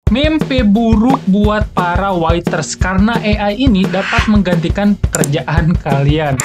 Mimpi buruk buat para waiters karena AI ini dapat menggantikan pekerjaan kalian.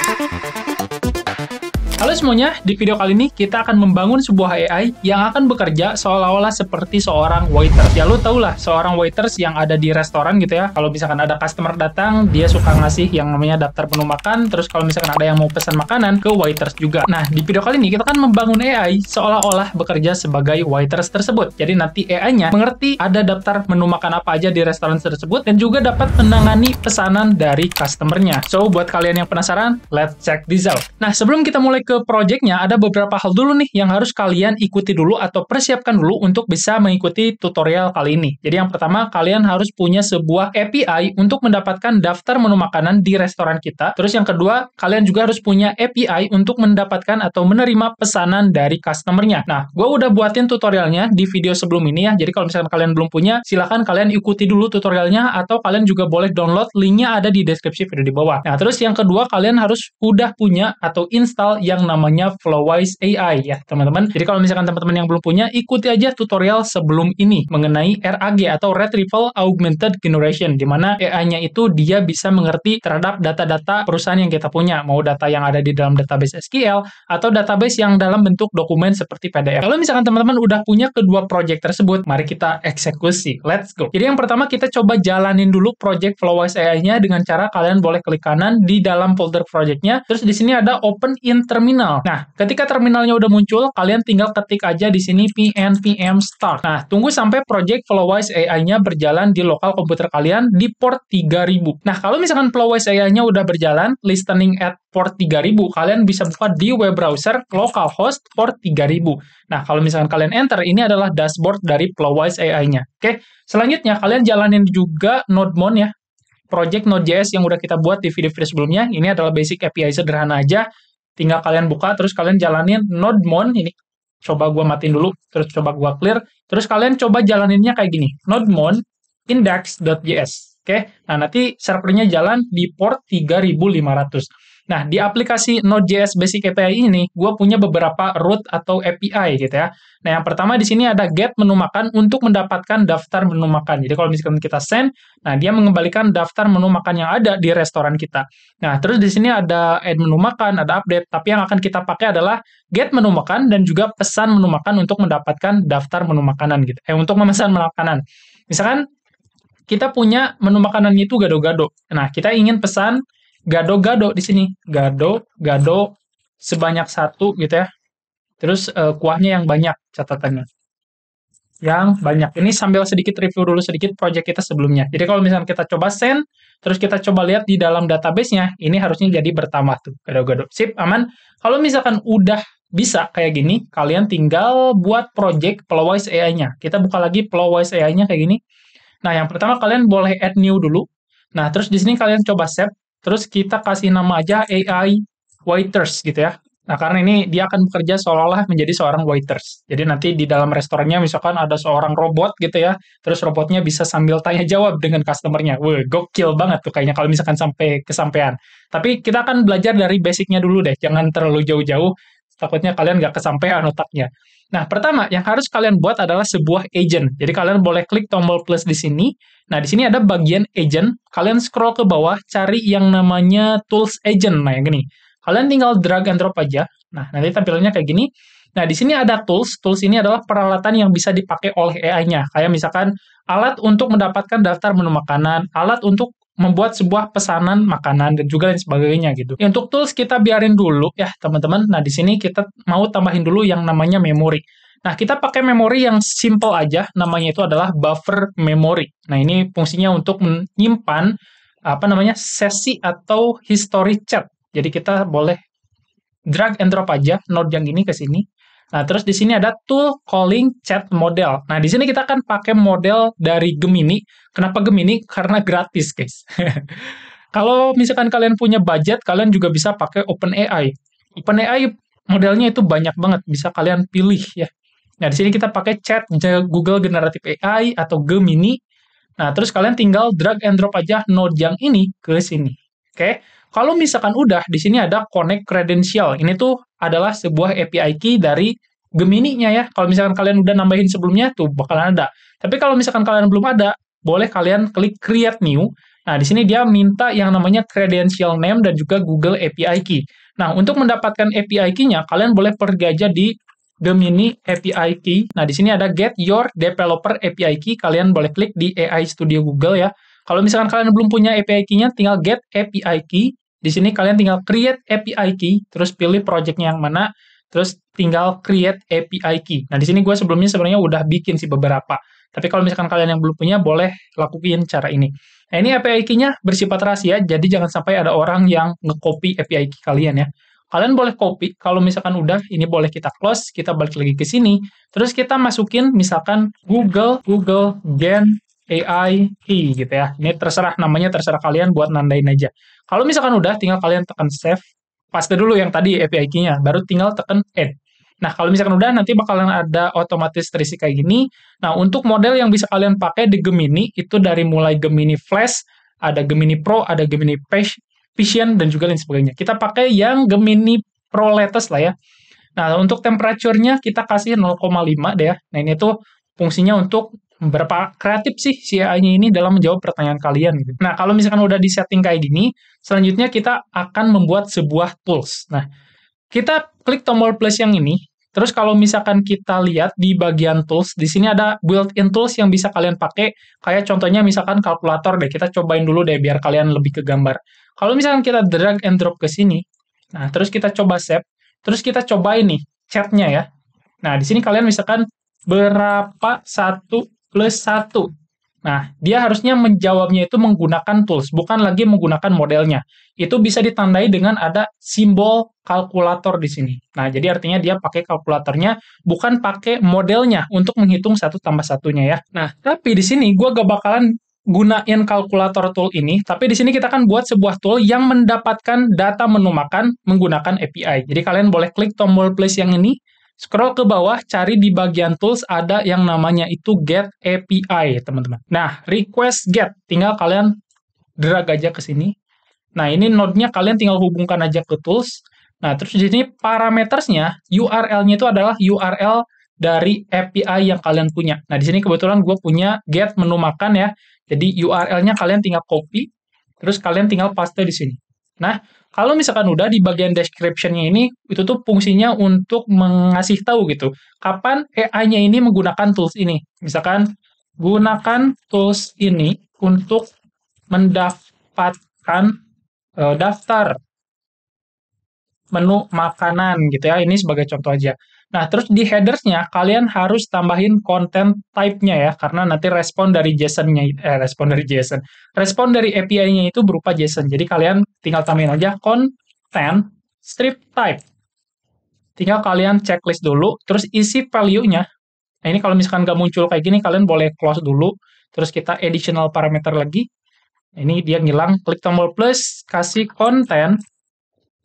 Halo semuanya, di video kali ini kita akan membangun sebuah AI yang akan bekerja seolah-olah seperti seorang waiter. Ya lu tau lah, seorang waiters yang ada di restoran gitu ya. Kalau misalkan ada customer datang, dia suka ngasih yang namanya daftar menu makan. Terus kalau misalkan ada yang mau pesan makanan, ke waiters juga. Nah, di video kali ini kita akan membangun AI seolah-olah bekerja sebagai waiters tersebut. Jadi nanti AI-nya mengerti ada daftar menu makan apa aja di restoran tersebut dan juga dapat menangani pesanan dari customer-nya. So, buat kalian yang penasaran, let's check this out. Nah, sebelum kita mulai ke project-nya, ada beberapa hal dulu nih yang harus kalian ikuti dulu atau persiapkan dulu untuk bisa mengikuti tutorial kali ini. Jadi yang pertama, kalian harus punya sebuah API untuk mendapatkan daftar menu makanan di restoran kita. Terus yang kedua, kalian juga harus punya API untuk mendapatkan atau menerima pesanan dari customer-nya. Nah, gue udah buatin tutorialnya di video sebelum ini ya. Jadi kalau misalkan kalian belum punya, silahkan kalian ikuti dulu tutorialnya atau kalian juga boleh download, linknya ada di deskripsi video di bawah. Nah, terus yang kedua, kalian harus udah punya atau install yang namanya Flowise AI ya teman-teman. Jadi kalau misalkan teman-teman yang belum punya, ikuti aja tutorial sebelum ini mengenai RAG atau Retrieval Augmented Generation, di mana AI-nya itu dia bisa mengerti terhadap data-data perusahaan yang kita punya, mau data yang ada di dalam database SQL atau database yang dalam bentuk dokumen seperti PDF. Kalau misalkan teman-teman udah punya kedua project tersebut, mari kita eksekusi. Let's go. Jadi yang pertama kita coba jalanin dulu project Flowise AI-nya dengan cara kalian boleh klik kanan di dalam folder project-nya. Terus di sini ada Open in Terminal. Nah, ketika terminalnya udah muncul, kalian tinggal ketik aja di sini pnpm start. Nah, tunggu sampai project Flowise AI-nya berjalan di lokal komputer kalian di port 3000. Nah, kalau misalkan Flowise AI-nya udah berjalan, listening at port 3000, kalian bisa buka di web browser localhost port 3000. Nah, kalau misalkan kalian enter, ini adalah dashboard dari Flowise AI-nya. Oke, selanjutnya kalian jalanin juga Nodemon ya, project Node.js yang udah kita buat di video-video sebelumnya. Ini adalah basic API sederhana aja. Tinggal kalian buka, terus kalian jalanin Nodemon. Ini coba gua matiin dulu, terus coba gua clear. Terus kalian coba jalaninnya kayak gini, Nodemon index.js. Oke, nah nanti servernya jalan di port 3500. Nah, di aplikasi Node.js Basic API ini, gue punya beberapa root atau API gitu ya. Nah, yang pertama di sini ada get menu makan untuk mendapatkan daftar menu makan. Jadi kalau misalkan kita send, nah dia mengembalikan daftar menu makan yang ada di restoran kita. Nah, terus di sini ada add menu makan, ada update, tapi yang akan kita pakai adalah get menu makan dan juga pesan menu makan untuk mendapatkan daftar menu makanan gitu. Untuk memesan makanan. Misalkan kita punya menu makanannya itu gado-gado. Nah, kita ingin pesan gado-gado di sini. Gado sebanyak 1 gitu ya. Terus kuahnya yang banyak catatannya. Yang banyak. Ini sambil sedikit review dulu sedikit project kita sebelumnya. Jadi kalau misalnya kita coba send, terus kita coba lihat di dalam database-nya, ini harusnya jadi bertambah tuh, gado-gado. Sip, aman. Kalau misalkan udah bisa kayak gini, kalian tinggal buat project Flowise AI-nya. Kita buka lagi Flowise AI-nya kayak gini. Nah, yang pertama kalian boleh add new dulu. Nah, terus di sini kalian coba save. Terus kita kasih nama aja AI waiters gitu ya. Nah, karena ini dia akan bekerja seolah-olah menjadi seorang waiters. Jadi nanti di dalam restorannya misalkan ada seorang robot gitu ya. Terus robotnya bisa sambil tanya jawab dengan customer-nya. Wah, gokil banget tuh kayaknya kalau misalkan sampai kesampaian. Tapi kita akan belajar dari basic-nya dulu deh. Jangan terlalu jauh-jauh. Takutnya kalian nggak kesampaian otaknya. Nah, pertama yang harus kalian buat adalah sebuah agent. Jadi kalian boleh klik tombol plus di sini. Nah, di sini ada bagian agent. Kalian scroll ke bawah, cari yang namanya tools agent. Nah, yang gini. Kalian tinggal drag and drop aja. Nah, nanti tampilannya kayak gini. Nah, di sini ada tools. Tools ini adalah peralatan yang bisa dipakai oleh AI-nya. Kayak misalkan alat untuk mendapatkan daftar menu makanan, alat untuk membuat sebuah pesanan makanan, dan juga lain sebagainya gitu. Untuk tools kita biarin dulu ya teman-teman. Nah, di sini kita mau tambahin dulu yang namanya memory. Nah, kita pakai memori yang simple aja, namanya itu adalah buffer memory. Nah, ini fungsinya untuk menyimpan sesi atau history chat. Jadi kita boleh drag and drop aja node yang ini ke sini. Nah, terus di sini ada tool calling chat model. Nah, di sini kita akan pakai model dari Gemini. Kenapa Gemini? Karena gratis, guys. Kalau misalkan kalian punya budget, kalian juga bisa pakai OpenAI. OpenAI modelnya itu banyak banget, bisa kalian pilih ya. Nah, di sini kita pakai chat Google Generative AI atau Gemini. Nah, terus kalian tinggal drag and drop aja node yang ini ke sini. Oke. Kalau misalkan udah, di sini ada connect credential. Ini tuh adalah sebuah API key dari Gemini-nya ya. Kalau misalkan kalian udah nambahin sebelumnya, tuh bakalan ada. Tapi kalau misalkan kalian belum ada, boleh kalian klik Create New. Nah, di sini dia minta yang namanya credential name dan juga Google API Key. Nah, untuk mendapatkan API Key-nya, kalian boleh pergi aja di Gemini API Key. Nah, di sini ada Get Your Developer API Key. Kalian boleh klik di AI Studio Google ya. Kalau misalkan kalian belum punya API Key-nya, tinggal Get API Key. Di sini kalian tinggal Create API Key, terus pilih project-nya yang mana, terus tinggal Create API Key. Nah, di sini gue sebelumnya sebenarnya udah bikin sih beberapa. Tapi kalau misalkan kalian yang belum punya, boleh lakuin cara ini. Nah, ini API Key-nya bersifat rahasia, jadi jangan sampai ada orang yang nge-copy API Key kalian ya. Kalian boleh copy, kalau misalkan udah, ini boleh kita close, kita balik lagi ke sini, terus kita masukin misalkan Google Gen AI Key gitu ya. Ini terserah namanya, terserah kalian buat nandain aja. Kalau misalkan udah, tinggal kalian tekan save, paste dulu yang tadi API Key-nya, baru tinggal tekan add. Nah, kalau misalkan udah, nanti bakalan ada otomatis terisi kayak gini. Nah, untuk model yang bisa kalian pakai di Gemini, itu dari mulai Gemini Flash, ada Gemini Pro, ada Gemini Vision, dan juga lain sebagainya. Kita pakai yang Gemini Pro latest lah ya. Nah, untuk temperature-nya kita kasih 0,5 deh ya. Nah, ini tuh fungsinya untuk berapa kreatif sih si AI-nya ini dalam menjawab pertanyaan kalian gitu. Nah, kalau misalkan udah di setting kayak gini, selanjutnya kita akan membuat sebuah tools. Nah, kita klik tombol plus yang ini, terus kalau misalkan kita lihat di bagian tools, di sini ada built-in tools yang bisa kalian pakai, kayak contohnya misalkan kalkulator deh, kita cobain dulu deh biar kalian lebih ke gambar. Kalau misalkan kita drag and drop ke sini, nah terus kita coba save, terus kita cobain nih chat-nya ya. Nah, di sini kalian misalkan berapa 1 plus 1. Nah, dia harusnya menjawabnya itu menggunakan tools, bukan lagi menggunakan modelnya. Itu bisa ditandai dengan ada simbol kalkulator di sini. Nah, jadi artinya dia pakai kalkulatornya, bukan pakai modelnya untuk menghitung 1 tambah 1-nya ya. Nah, tapi di sini gue gak bakalan gunain kalkulator tool ini, tapi di sini kita akan buat sebuah tool yang mendapatkan data menu makan menggunakan API. Jadi kalian boleh klik tombol plus yang ini, scroll ke bawah, cari di bagian tools ada yang namanya itu get API, teman-teman. Nah, request get, tinggal kalian drag aja ke sini. Nah, ini node-nya kalian tinggal hubungkan aja ke tools. Nah, terus di sini parametersnya, URL-nya itu adalah URL dari API yang kalian punya. Nah, di sini kebetulan gue punya get menu makan ya. Jadi URL-nya kalian tinggal copy, terus kalian tinggal paste di sini. Nah, kalau misalkan udah di bagian description-nya ini, itu tuh fungsinya untuk mengasih tahu gitu, kapan AI-nya ini menggunakan tools ini. Misalkan, gunakan tools ini untuk mendapatkan daftar menu makanan gitu ya. Ini sebagai contoh aja. Nah, terus di headers-nya kalian harus tambahin content type-nya ya, karena nanti respon dari respon dari API-nya itu berupa JSON. Jadi kalian tinggal tambahin aja content strip type. Tinggal kalian checklist dulu, terus isi value-nya. Nah, ini kalau misalkan nggak muncul kayak gini, kalian boleh close dulu, terus kita additional parameter lagi. Ini dia ngilang, klik tombol plus, kasih content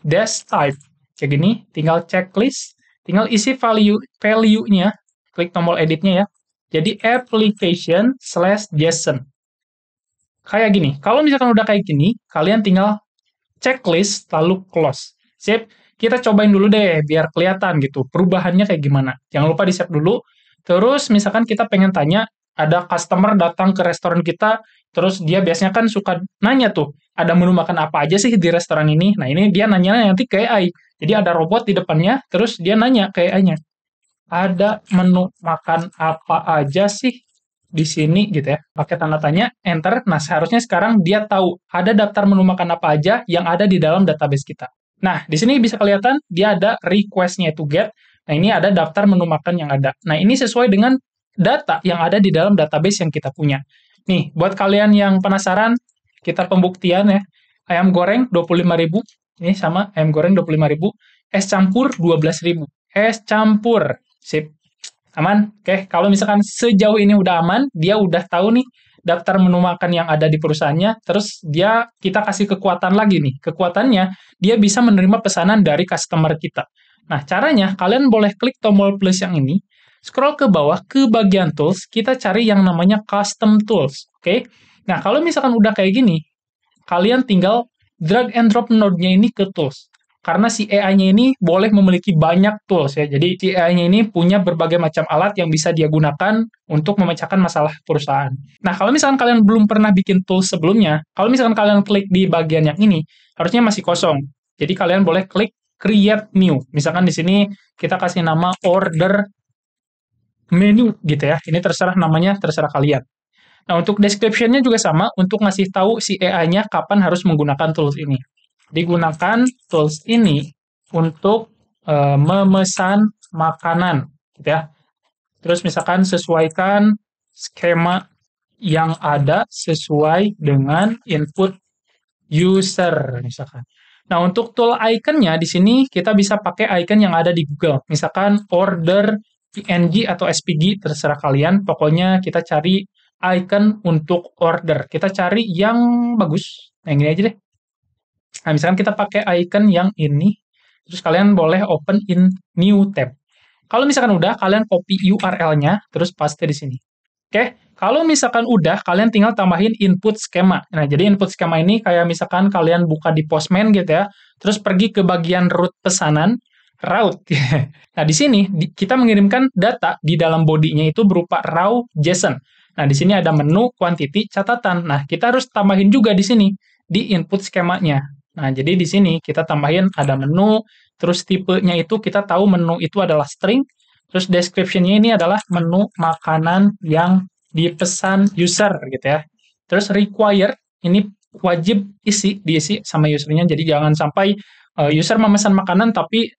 dash type. Kayak gini, tinggal checklist, tinggal isi value-nya, klik tombol edit-nya ya. Jadi application/JSON. Kayak gini. Kalau misalkan udah kayak gini, kalian tinggal checklist lalu close. Sip. Kita cobain dulu deh biar kelihatan gitu perubahannya kayak gimana. Jangan lupa di-save dulu. Terus misalkan kita pengen tanya, ada customer datang ke restoran kita, terus dia biasanya kan suka nanya tuh, ada menu makan apa aja sih di restoran ini? Nah, ini dia nanya nanti ke AI. Jadi ada robot di depannya, terus dia nanya ke AI-nya, ada menu makan apa aja sih di sini gitu ya. Pakai tanda tanya, enter. Nah, seharusnya sekarang dia tahu ada daftar menu makan apa aja yang ada di dalam database kita. Nah, di sini bisa kelihatan dia ada request-nya itu get. Nah, ini ada daftar menu makan yang ada. Nah, ini sesuai dengan data yang ada di dalam database yang kita punya. Nih, buat kalian yang penasaran, kita pembuktian ya. Ayam goreng 25.000. Ini sama ayam goreng 25.000. Es campur 12.000. Es campur. Sip. Aman? Oke, kalau misalkan sejauh ini udah aman, dia udah tahu nih daftar menu makan yang ada di perusahaannya, terus kita kasih kekuatan lagi nih. Kekuatannya, dia bisa menerima pesanan dari customer kita. Nah, caranya, kalian boleh klik tombol plus yang ini, scroll ke bawah, ke bagian tools, kita cari yang namanya custom tools. Oke? Nah, kalau misalkan udah kayak gini, kalian tinggal drag and drop node-nya ini ke tools. karena si AI-nya ini boleh memiliki banyak tools ya. Jadi si AI-nya ini punya berbagai macam alat yang bisa dia gunakan untuk memecahkan masalah perusahaan. Nah, kalau misalkan kalian belum pernah bikin tools sebelumnya, kalau misalkan kalian klik di bagian yang ini, harusnya masih kosong. Jadi kalian boleh klik create new. Misalkan di sini kita kasih nama order menu gitu ya. Ini terserah namanya, terserah kalian. Nah, untuk description-nya juga sama, untuk ngasih tahu si AI-nya kapan harus menggunakan tools ini. Digunakan tools ini untuk memesan makanan, gitu ya. Terus misalkan sesuaikan skema yang ada sesuai dengan input user, misalkan. Nah, untuk tool icon-nya di sini kita bisa pakai icon yang ada di Google. Misalkan order PNG atau SPG, terserah kalian. Pokoknya kita cari icon untuk order. Kita cari yang bagus. Nah, yang ini aja deh. Nah, misalkan kita pakai icon yang ini, terus kalian boleh open in new tab. Kalau misalkan udah, kalian copy URL-nya, terus paste di sini. Oke, kalau misalkan udah, kalian tinggal tambahin input skema. Nah, jadi input skema ini kayak misalkan kalian buka di Postman gitu ya, terus pergi ke bagian route pesanan, route. Nah, di sini kita mengirimkan data di dalam body-nya itu berupa raw JSON. Nah, di sini ada menu, quantity, catatan. Nah, kita harus tambahin juga di sini, di input skemanya. Nah, jadi di sini kita tambahin ada menu, terus tipenya itu kita tahu menu itu adalah string, terus description-nya ini adalah menu makanan yang dipesan user gitu ya. Terus require, ini wajib diisi sama usernya, jadi jangan sampai user memesan makanan tapi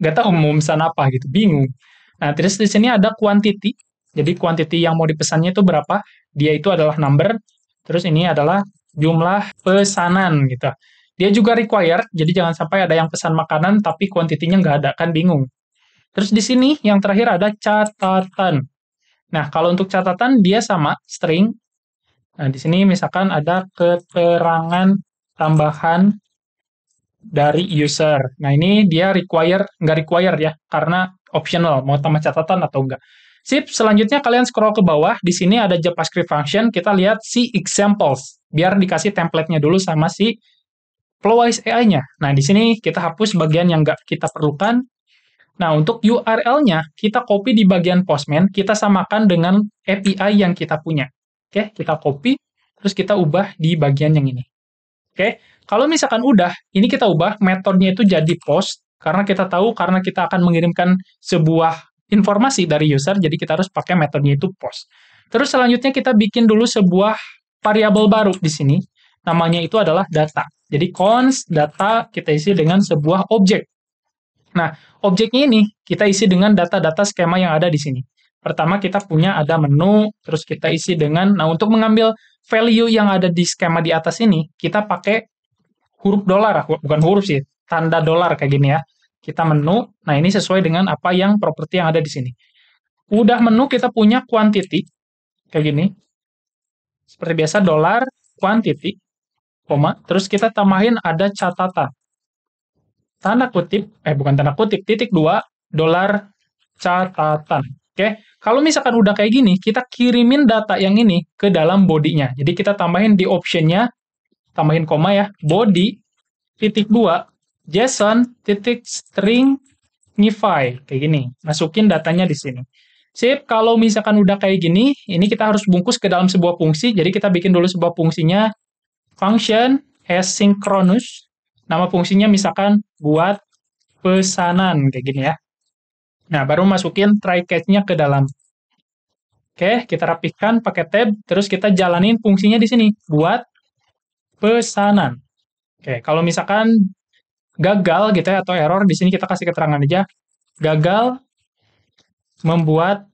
nggak tahu mau memesan apa gitu, bingung. Nah, terus di sini ada quantity, jadi quantity yang mau dipesannya itu berapa, dia itu adalah number, terus ini adalah jumlah pesanan gitu. Dia juga required, jadi jangan sampai ada yang pesan makanan tapi kuantitinya nggak ada, kan bingung. Terus di sini yang terakhir ada catatan. Nah, kalau untuk catatan dia sama string. Nah, di sini misalkan ada keterangan tambahan dari user. Nah, ini dia nggak require ya, karena optional, mau tambah catatan atau enggak. Sip, selanjutnya kalian scroll ke bawah, di sini ada JavaScript function, kita lihat si examples, biar dikasih template-nya dulu sama si Flowise AI-nya. Nah, di sini kita hapus bagian yang nggak kita perlukan. Nah, untuk URL-nya, kita copy di bagian Postman, kita samakan dengan API yang kita punya. Oke, kita copy, terus kita ubah di bagian yang ini. Oke, kalau misalkan udah, ini kita ubah, metodenya itu jadi post, karena kita tahu, karena kita akan mengirimkan sebuah informasi dari user, jadi kita harus pakai metodenya itu post. Terus selanjutnya kita bikin dulu sebuah variabel baru di sini, namanya itu adalah data. Jadi const data kita isi dengan sebuah objek. Nah, objeknya ini kita isi dengan data-data skema yang ada di sini. Pertama kita punya ada menu, terus kita isi dengan, nah untuk mengambil value yang ada di skema di atas ini, kita pakai huruf dolar, bukan huruf sih, tanda dolar kayak gini ya. Kita menu, nah ini sesuai dengan apa yang properti yang ada di sini. Udah menu kita punya quantity, kayak gini. Seperti biasa dolar, quantity, koma, terus kita tambahin ada catatan. Tanda kutip, bukan tanda kutip, titik 2, dolar catatan. Oke, kalau misalkan udah kayak gini, kita kirimin data yang ini ke dalam body-nya. Jadi kita tambahin di option-nya, tambahin koma ya, body, titik 2, JSON, titik stringify, kayak gini. Masukin datanya di sini. Sip, kalau misalkan udah kayak gini, ini kita harus bungkus ke dalam sebuah fungsi, jadi kita bikin dulu sebuah fungsinya, function asynchronous, nama fungsinya misalkan buat pesanan, kayak gini ya. Nah, baru masukin try catch-nya ke dalam. Oke, kita rapihkan pakai tab, terus kita jalanin fungsinya di sini, buat pesanan. Oke, kalau misalkan gagal gitu ya, atau error, di sini kita kasih keterangan aja, gagal membuat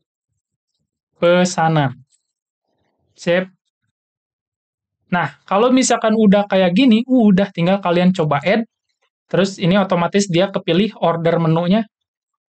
pesanan. Sip. Nah, kalau misalkan udah kayak gini, udah tinggal kalian coba add, terus ini otomatis dia kepilih order menunya,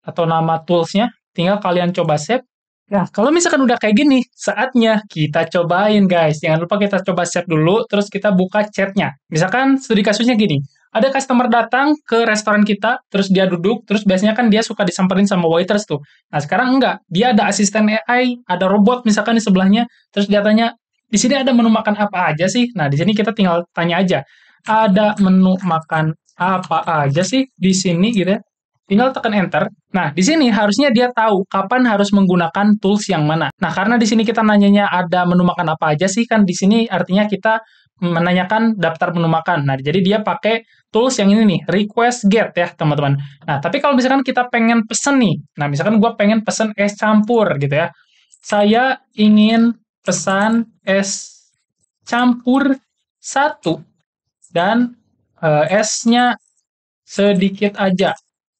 atau nama tools-nya, tinggal kalian coba save. Nah, kalau misalkan udah kayak gini, saatnya kita cobain, guys. Jangan lupa kita coba save dulu, terus kita buka chat-nya. Misalkan studi kasusnya gini, ada customer datang ke restoran kita, terus dia duduk, terus biasanya kan dia suka disamperin sama waiters tuh. Nah, sekarang enggak. Dia ada asisten AI, ada robot misalkan di sebelahnya, terus dia tanya, di sini ada menu makan apa aja sih? Nah, di sini kita tinggal tanya aja, ada menu makan Apa aja sih di sini gitu ya. Tinggal tekan enter. Nah, di sini harusnya dia tahu kapan harus menggunakan tools yang mana. Nah, karena di sini kita nanyanya ada menu makan apa aja sih, kan di sini artinya kita menanyakan daftar menu makan. Nah, jadi dia pakai tools yang ini nih, request get ya, teman-teman. Nah, tapi kalau misalkan kita pengen pesen nih, nah misalkan gue pengen pesen es campur gitu ya. Saya ingin pesan es campur satu dan esnya sedikit aja.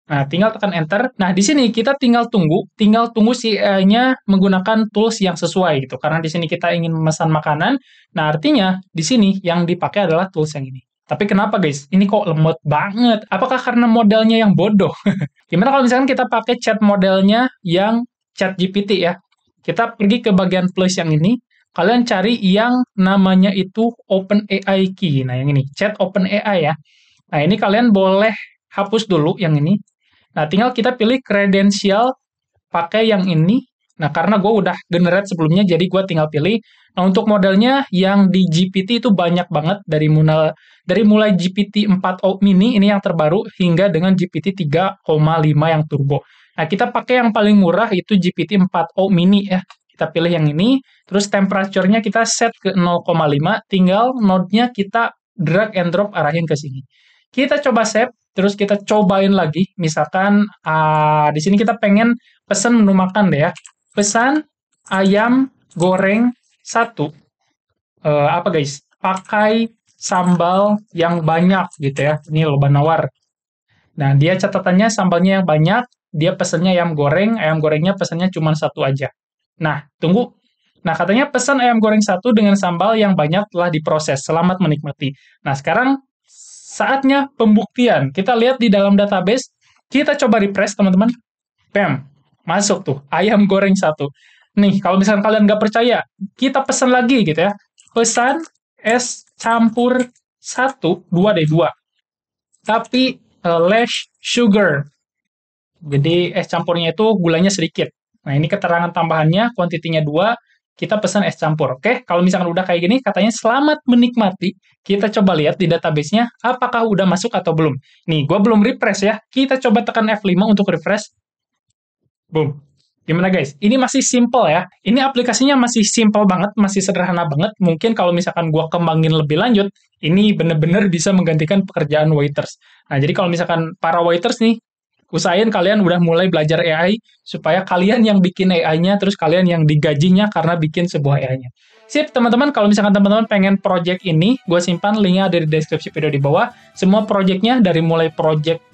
Nah, tinggal tekan enter. Nah, di sini kita tinggal tunggu si AI-nya menggunakan tools yang sesuai gitu. Karena di sini kita ingin memesan makanan. Nah, artinya di sini yang dipakai adalah tools yang ini. Tapi kenapa guys? Ini kok lemot banget? Apakah karena modelnya yang bodoh? Gimana kalau misalkan kita pakai chat modelnya yang chat GPT ya? Kita pergi ke bagian plus yang ini. Kalian cari yang namanya itu OpenAI Key. Nah, yang ini, chat OpenAI ya. Nah, ini kalian boleh hapus dulu yang ini. Nah, tinggal kita pilih kredensial pakai yang ini. Nah, karena gue udah generate sebelumnya, jadi gue tinggal pilih. Nah, untuk modelnya yang di GPT itu banyak banget, dari mulai GPT 4o mini, ini yang terbaru, hingga dengan GPT 3,5 yang turbo. Nah, kita pakai yang paling murah, itu GPT 4o mini ya. Kita pilih yang ini, terus temperature-nya kita set ke 0,5, tinggal node-nya kita drag and drop arahin ke sini. Kita coba save, terus kita cobain lagi, misalkan di sini kita pengen pesan menu makan deh ya. Pesan ayam goreng satu. Apa guys? Pakai sambal yang banyak gitu ya. Ini loba nawar. Nah, dia catatannya sambalnya yang banyak, dia pesannya ayam gorengnya pesannya cuma satu aja. Nah, tunggu. Nah, katanya pesan ayam goreng satu dengan sambal yang banyak telah diproses. Selamat menikmati. Nah, sekarang saatnya pembuktian. Kita lihat di dalam database, kita coba refresh teman-teman. Bam, masuk tuh, ayam goreng satu. Nih, kalau misalkan kalian nggak percaya, kita pesan lagi gitu ya. Pesan es campur satu, dua deh, dua. Tapi less sugar. Jadi es campurnya itu gulanya sedikit. Nah, ini keterangan tambahannya, kuantitinya 2, kita pesan es campur. Oke, kalau misalkan udah kayak gini, katanya selamat menikmati. Kita coba lihat di database-nya, apakah udah masuk atau belum. Nih, gue belum refresh ya. Kita coba tekan F5 untuk refresh. Boom. Gimana guys? Ini masih simple ya. Ini aplikasinya masih simple banget, masih sederhana banget. Mungkin kalau misalkan gue kembangin lebih lanjut, ini bener-bener bisa menggantikan pekerjaan waiters. Nah, jadi kalau misalkan para waiters nih, usahain kalian udah mulai belajar AI, supaya kalian yang bikin AI-nya, terus kalian yang digajinya karena bikin sebuah AI-nya. Sip, teman-teman, kalau misalkan teman-teman pengen project ini, gue simpan linknya dari deskripsi video di bawah. Semua projectnya, dari mulai project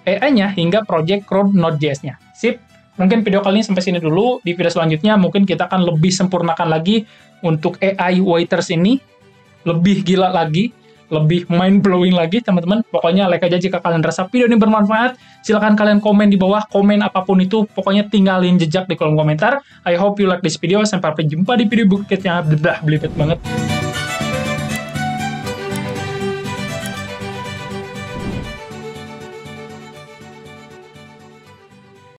AI-nya hingga project Crowd Node.js-nya. Sip, mungkin video kali ini sampai sini dulu. Di video selanjutnya mungkin kita akan lebih sempurnakan lagi untuk AI waiters ini. Lebih gila lagi, lebih mind-blowing lagi, teman-teman. Pokoknya like aja jika kalian rasa video ini bermanfaat. Silahkan kalian komen di bawah, komen apapun itu. Pokoknya tinggalin jejak di kolom komentar. I hope you like this video. Sampai jumpa di video berikutnya. Belibet banget.